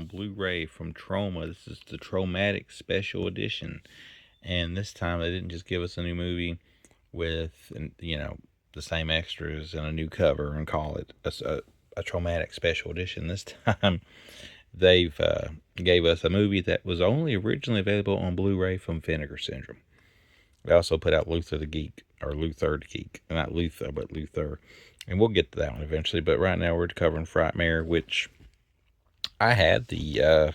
on Blu-ray from Troma. This is the Tromatic Special Edition. And this time they didn't just give us a new movie with, the same extras and a new cover and call it a Tromatic Special Edition. This time they've gave us a movie that was only originally available on Blu-ray from Vinegar Syndrome. They also put out Luther the Geek, or Luther the Geek. Not Luther, but Luther. And we'll get to that one eventually. But right now we're covering Frightmare, which I had the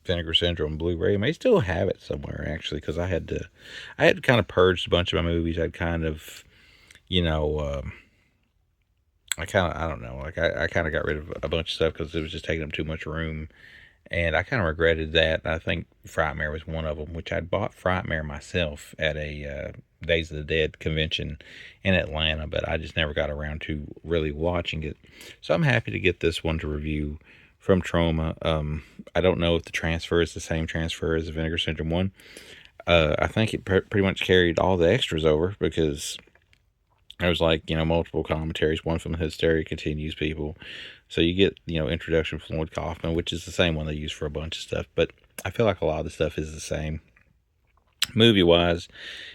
Vinegar Syndrome Blu-ray. I may still have it somewhere, actually, because I had kind of purged a bunch of my movies. I'd kind of, I don't know, like I kind of got rid of a bunch of stuff because it was just taking up too much room. And I kind of regretted that. I think Frightmare was one of them, which I'd bought Frightmare myself at a Days of the Dead convention in Atlanta, but I just never got around to really watching it. So I'm happy to get this one to review from Troma. I don't know if the transfer is the same transfer as the Vinegar Syndrome one. I think it pretty much carried all the extras over because there was multiple commentaries. One from Hysteria Continues people. So you get, introduction from Lloyd Kaufman, which is the same one they use for a bunch of stuff. But I feel like a lot of the stuff is the same. Movie-wise,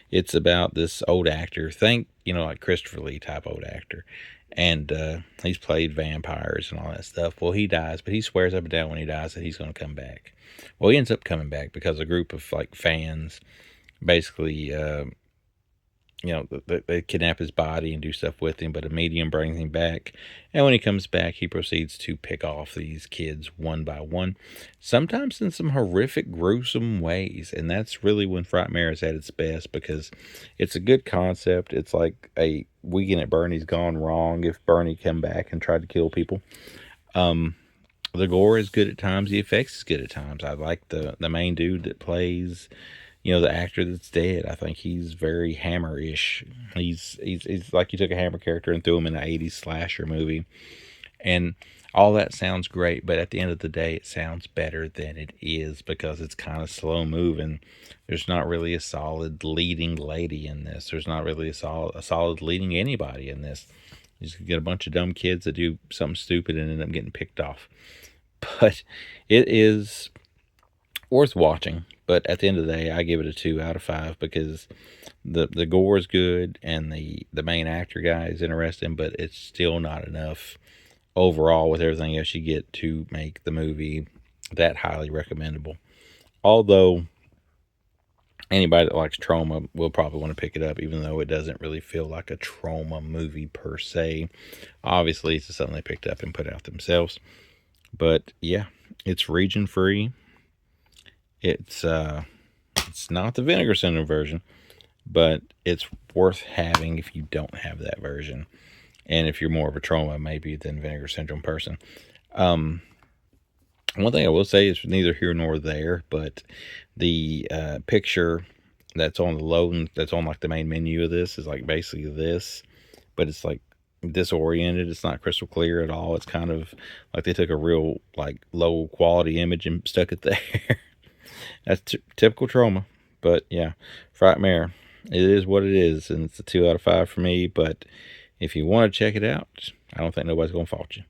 it's about this old actor. Think, like Christopher Lee type old actor. And he's played vampires and all that stuff. Well, he dies, but he swears up and down when he dies that he's going to come back. Well, he ends up coming back because a group of, fans basically... they kidnap his body and do stuff with him, but a medium brings him back. And when he comes back, he proceeds to pick off these kids one by one, sometimes in some horrific, gruesome ways. And that's really when Frightmare is at its best because it's a good concept. It's like a Weekend at Bernie's gone wrong if Bernie came back and tried to kill people. The gore is good at times. The effects is good at times. I like the main dude that plays... the actor that's dead. I think he's very Hammer-ish. He's like you took a Hammer character and threw him in an 80s slasher movie. And all that sounds great, but at the end of the day, it sounds better than it is because it's kind of slow moving. There's not really a solid leading lady in this. There's not really a solid leading anybody in this. You just get a bunch of dumb kids that do something stupid and end up getting picked off. But it is worth watching. But at the end of the day, I give it a 2 out of 5 because the gore is good and the main actor guy is interesting, but it's still not enough overall with everything else you get to make the movie that highly recommendable. Although anybody that likes Troma will probably want to pick it up, even though it doesn't really feel like a Troma movie per se. Obviously, it's something they picked up and put out themselves. But yeah, it's region free. It's not the Vinegar Syndrome version, but it's worth having if you don't have that version. And if you're more of a Troma, maybe, than Vinegar Syndrome person. One thing I will say is neither here nor there, but the picture that's on the load, that's on the main menu of this is basically this, but it's disoriented. It's not crystal clear at all. It's kind of like they took a real low quality image and stuck it there. That's typical Troma. But yeah, Frightmare, it is what it is, and it's a 2 out of 5 for me. But if you want to check it out, I don't think nobody's going to fault you.